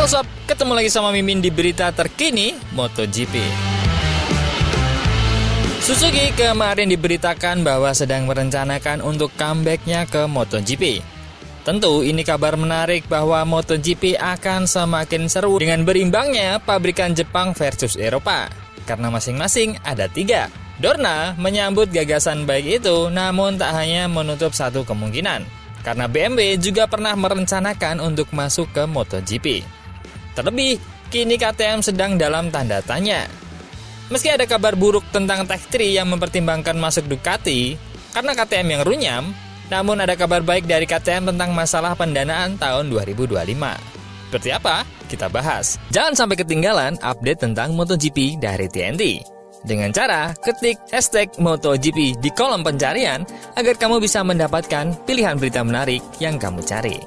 Halo sob, ketemu lagi sama Mimin di berita terkini MotoGP. Suzuki kemarin diberitakan bahwa sedang merencanakan untuk comeback-nya ke MotoGP. Tentu ini kabar menarik bahwa MotoGP akan semakin seru dengan berimbangnya pabrikan Jepang versus Eropa. Karena masing-masing ada 3. Dorna menyambut gagasan baik itu, namun tak hanya menutup satu kemungkinan. Karena BMW juga pernah merencanakan untuk masuk ke MotoGP. Terlebih, kini KTM sedang dalam tanda tanya. Meski ada kabar buruk tentang Tech3 yang mempertimbangkan masuk Ducati, karena KTM yang runyam, namun ada kabar baik dari KTM tentang masalah pendanaan tahun 2025. Seperti apa? Kita bahas. Jangan sampai ketinggalan update tentang MotoGP dari TNT. Dengan cara ketik hashtag MotoGP di kolom pencarian agar kamu bisa mendapatkan pilihan berita menarik yang kamu cari.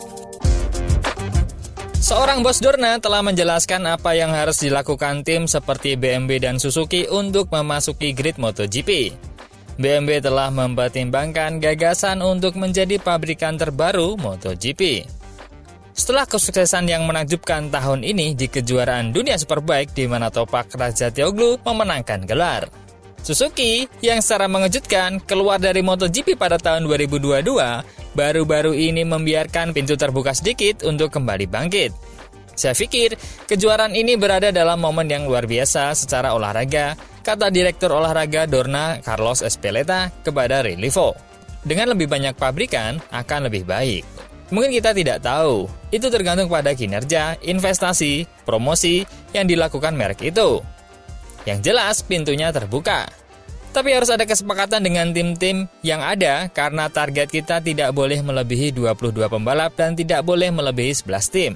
Seorang bos Dorna telah menjelaskan apa yang harus dilakukan tim seperti BMW dan Suzuki untuk memasuki grid MotoGP. BMW telah mempertimbangkan gagasan untuk menjadi pabrikan terbaru MotoGP. Setelah kesuksesan yang menakjubkan tahun ini di kejuaraan dunia Superbike di mana Toprak Razgatlioglu memenangkan gelar. Suzuki yang secara mengejutkan keluar dari MotoGP pada tahun 2022, baru-baru ini membiarkan pintu terbuka sedikit untuk kembali bangkit. Saya pikir kejuaraan ini berada dalam momen yang luar biasa secara olahraga, kata Direktur Olahraga Dorna Carlos Ezpeleta kepada Reillyvo. Dengan lebih banyak pabrikan akan lebih baik. Mungkin kita tidak tahu, itu tergantung pada kinerja, investasi, promosi yang dilakukan merek itu. Yang jelas pintunya terbuka. Tapi harus ada kesepakatan dengan tim-tim yang ada karena target kita tidak boleh melebihi 22 pembalap dan tidak boleh melebihi 11 tim.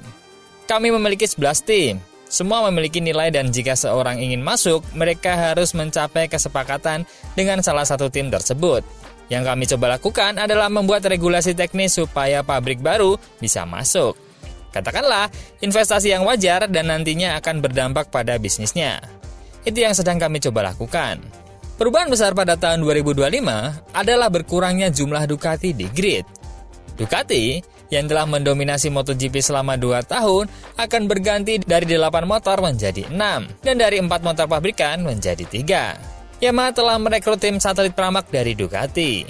Kami memiliki 11 tim. Semua memiliki nilai dan jika seorang ingin masuk, mereka harus mencapai kesepakatan dengan salah satu tim tersebut. Yang kami coba lakukan adalah membuat regulasi teknis supaya pabrik baru bisa masuk. Katakanlah, investasi yang wajar dan nantinya akan berdampak pada bisnisnya. Itu yang sedang kami coba lakukan. Perubahan besar pada tahun 2025 adalah berkurangnya jumlah Ducati di grid. Ducati, yang telah mendominasi MotoGP selama 2 tahun, akan berganti dari 8 motor menjadi 6, dan dari 4 motor pabrikan menjadi 3. Yamaha telah merekrut tim satelit pramak dari Ducati.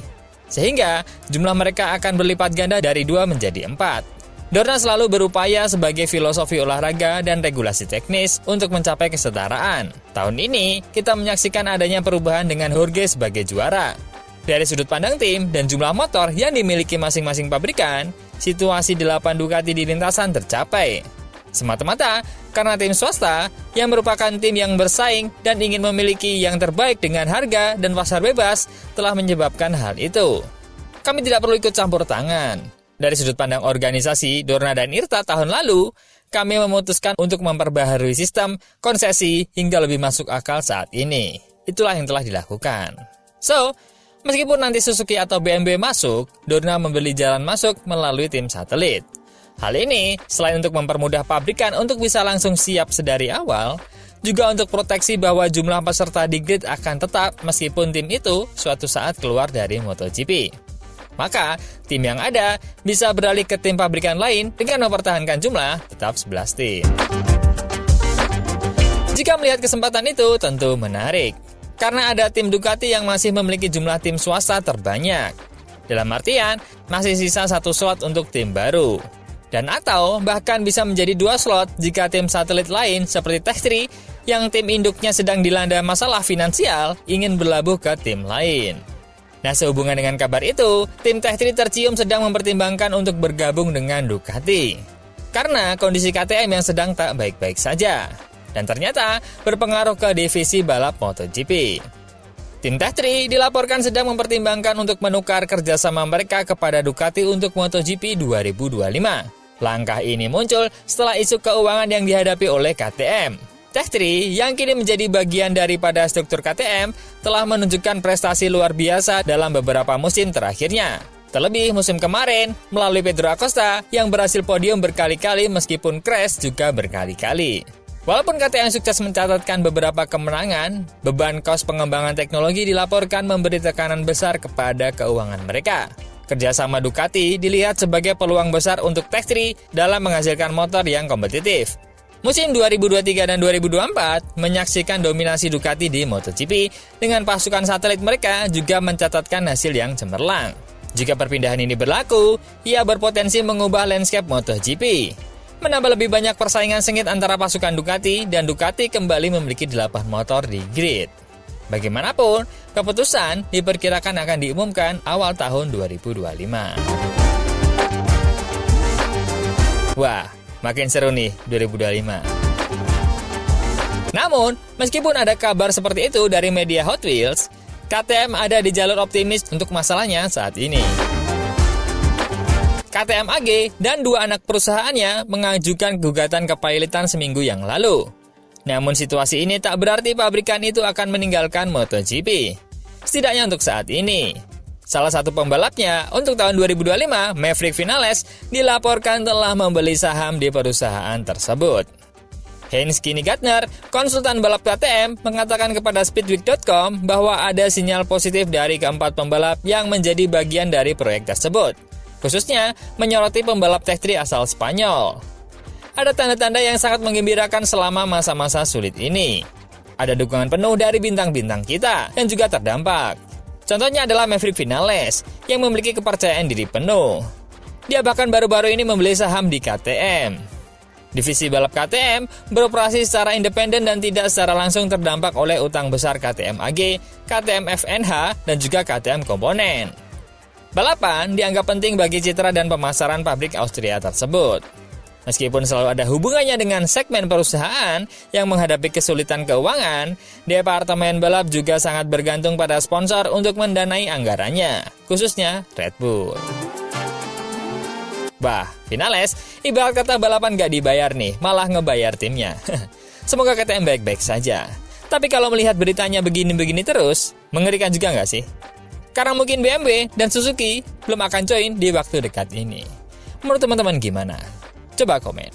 Sehingga jumlah mereka akan berlipat ganda dari 2 menjadi 4. Dorna selalu berupaya sebagai filosofi olahraga dan regulasi teknis untuk mencapai kesetaraan. Tahun ini, kita menyaksikan adanya perubahan dengan Jorge sebagai juara. Dari sudut pandang tim dan jumlah motor yang dimiliki masing-masing pabrikan, situasi 8 Ducati di lintasan tercapai. Semata-mata karena tim swasta yang merupakan tim yang bersaing dan ingin memiliki yang terbaik dengan harga dan pasar bebas telah menyebabkan hal itu. Kami tidak perlu ikut campur tangan. Dari sudut pandang organisasi Dorna dan IRTA tahun lalu, kami memutuskan untuk memperbaharui sistem konsesi hingga lebih masuk akal saat ini. Itulah yang telah dilakukan. So, meskipun nanti Suzuki atau BMW masuk, Dorna membeli jalan masuk melalui tim satelit. Hal ini, selain untuk mempermudah pabrikan untuk bisa langsung siap sedari awal, juga untuk proteksi bahwa jumlah peserta di grid akan tetap meskipun tim itu suatu saat keluar dari MotoGP. Maka, tim yang ada bisa beralih ke tim pabrikan lain dengan mempertahankan jumlah tetap 11 tim. Jika melihat kesempatan itu, tentu menarik. Karena ada tim Ducati yang masih memiliki jumlah tim swasta terbanyak. Dalam artian, masih sisa 1 slot untuk tim baru. Dan atau bahkan bisa menjadi 2 slot jika tim satelit lain seperti Tech3 yang tim induknya sedang dilanda masalah finansial ingin berlabuh ke tim lain. Nah, sehubungan dengan kabar itu, tim Tech3 tercium sedang mempertimbangkan untuk bergabung dengan Ducati. Karena kondisi KTM yang sedang tak baik-baik saja. Dan ternyata berpengaruh ke divisi balap MotoGP. Tim Tech3 dilaporkan sedang mempertimbangkan untuk menukar kerjasama mereka kepada Ducati untuk MotoGP 2025. Langkah ini muncul setelah isu keuangan yang dihadapi oleh KTM. Tech3 yang kini menjadi bagian daripada struktur KTM telah menunjukkan prestasi luar biasa dalam beberapa musim terakhirnya. Terlebih musim kemarin melalui Pedro Acosta yang berhasil podium berkali-kali meskipun crash juga berkali-kali. Walaupun KTM sukses mencatatkan beberapa kemenangan, beban kos pengembangan teknologi dilaporkan memberi tekanan besar kepada keuangan mereka. Kerjasama Ducati dilihat sebagai peluang besar untuk Tech3 dalam menghasilkan motor yang kompetitif. Musim 2023 dan 2024 menyaksikan dominasi Ducati di MotoGP dengan pasukan satelit mereka juga mencatatkan hasil yang cemerlang. Jika perpindahan ini berlaku, ia berpotensi mengubah landscape MotoGP. Menambah lebih banyak persaingan sengit antara pasukan Ducati dan Ducati kembali memiliki 8 motor di grid. Bagaimanapun, keputusan diperkirakan akan diumumkan awal tahun 2025. Wah, makin seru nih 2025. Namun, meskipun ada kabar seperti itu dari media Hot Wheels, KTM ada di jalur optimis untuk masalahnya saat ini. KTM AG dan 2 anak perusahaannya mengajukan gugatan kepailitan seminggu yang lalu. Namun situasi ini tak berarti pabrikan itu akan meninggalkan MotoGP. Setidaknya untuk saat ini. Salah satu pembalapnya untuk tahun 2025, Maverick Vinales, dilaporkan telah membeli saham di perusahaan tersebut. Heinz Kinnegartner, konsultan balap KTM, mengatakan kepada Speedweek.com bahwa ada sinyal positif dari keempat pembalap yang menjadi bagian dari proyek tersebut. Khususnya menyoroti pembalap Tech3 asal Spanyol. Ada tanda-tanda yang sangat menggembirakan selama masa-masa sulit ini. Ada dukungan penuh dari bintang-bintang kita yang juga terdampak. Contohnya adalah Maverick Vinales yang memiliki kepercayaan diri penuh. Dia bahkan baru-baru ini membeli saham di KTM. Divisi balap KTM beroperasi secara independen dan tidak secara langsung terdampak oleh utang besar KTM AG, KTM FNH, dan juga KTM Komponen. Balapan dianggap penting bagi citra dan pemasaran pabrik Austria tersebut. Meskipun selalu ada hubungannya dengan segmen perusahaan yang menghadapi kesulitan keuangan, departemen balap juga sangat bergantung pada sponsor untuk mendanai anggarannya, khususnya Red Bull. Bah, Vinales, ibarat kata balapan gak dibayar nih, malah ngebayar timnya. Semoga KTM baik-baik saja. Tapi kalau melihat beritanya begini-begini terus, mengerikan juga gak sih? Karena mungkin BMW dan Suzuki belum akan join di waktu dekat ini. Menurut teman-teman gimana? Coba komen.